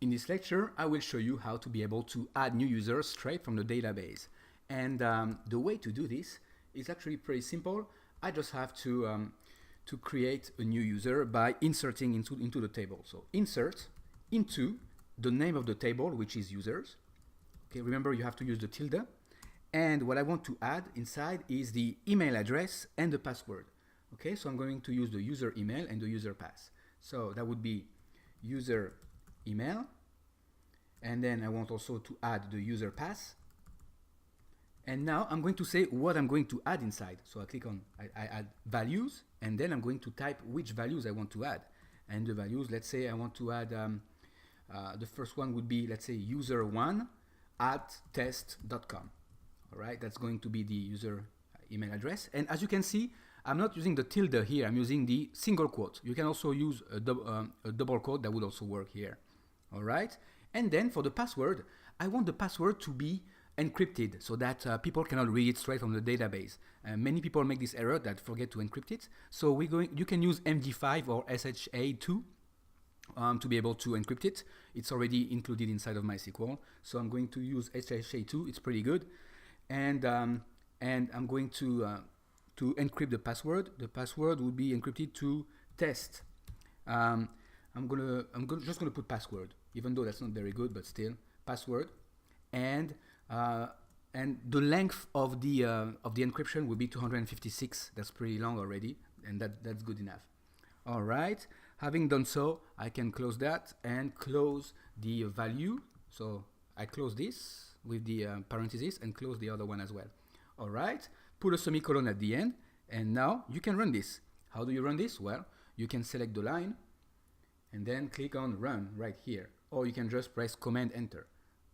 In this lecture, I will show you how to be able to add new users straight from the database. And the way to do this is actually pretty simple. I just have to create a new user by inserting into the table. So insert into the name of the table, which is users. Okay, remember you have to use the tilde. And what I want to add inside is the email address and the password. Okay, so I'm going to use the user email and the user pass. So that would be user email, and then I want also to add the user pass. And now I'm going to say what I'm going to add inside. So I click on, I add values, and then I'm going to type which values I want to add. And the values, let's say I want to add, the first one would be, let's say, user1@test.com. All right, that's going to be the user email address. And as you can see, I'm not using the tilde here, I'm using the single quote. You can also use a double quote, that would also work here. All right, and then for the password, I want the password to be encrypted so that people cannot read it straight from the database. Many people make this error that forget to encrypt it. So you can use MD5 or SHA-2 to be able to encrypt it. It's already included inside of MySQL. So I'm going to use SHA-2, it's pretty good. And I'm going to encrypt the password. The password will be encrypted to test. I'm just gonna put password, even though that's not very good, but still password. And the length of the encryption will be 256. That's pretty long already, and that's good enough. All right. Having done so, I can close that and close the value. So I close this with the parentheses and close the other one as well. All right. Put a semicolon at the end, and now you can run this. How do you run this? Well, you can select the line and then click on run right here, or you can just press Command Enter.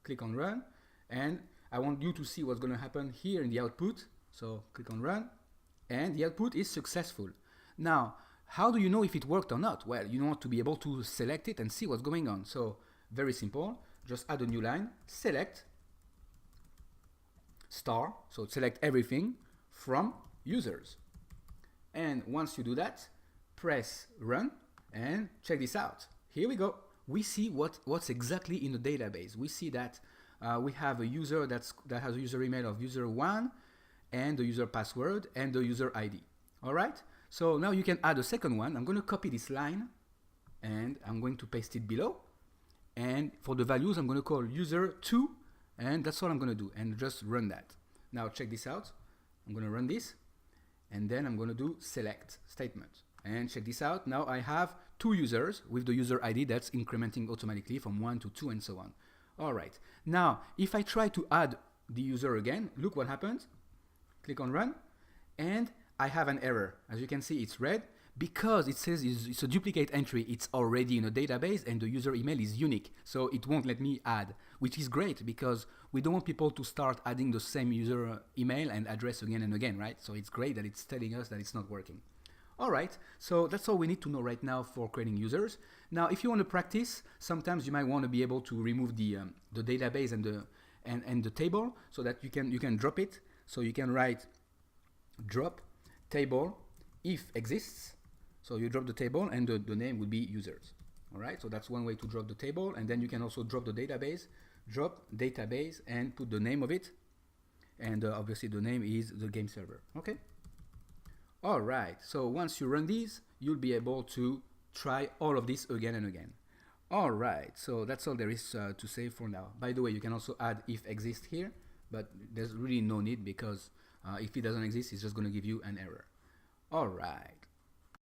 Click on run, and I want you to see what's going to happen here in the output. So click on run, and the output is successful. Now, how do you know if it worked or not? Well, you want to be able to select it and see what's going on. So very simple, just add a new line, select star, so select everything from users. And once you do that, press run and check this out. Here we go. We see what's exactly in the database. We see that we have a user that has a user email of user1 and the user password and the user ID. All right. So now you can add a second one. I'm going to copy this line and I'm going to paste it below. And for the values, I'm going to call user2, and that's all I'm going to do, and just run that. Now check this out. I'm going to run this, and then I'm going to do select statement. And check this out. Now I have two users with the user ID that's incrementing automatically from 1 to 2 and so on. All right. Now, if I try to add the user again, look what happens. Click on run, and I have an error. As you can see, it's red because it says it's a duplicate entry. It's already in a database and the user email is unique. So it won't let me add, which is great because we don't want people to start adding the same user email and address again and again, right? So it's great that it's telling us that it's not working. All right, so that's all we need to know right now for creating users. Now, if you want to practice, sometimes you might want to be able to remove the database and the table so that you can drop it. So you can write drop table if exists. So you drop the table and the name would be users. All right, so that's one way to drop the table, and then you can also drop the database, drop database and put the name of it, and obviously the name is the game server. Okay. All right, so once you run these, you'll be able to try all of this again and again. All right, so that's all there is to say for now. By the way, you can also add if exist here, but there's really no need because if it doesn't exist, it's just going to give you an error. All right.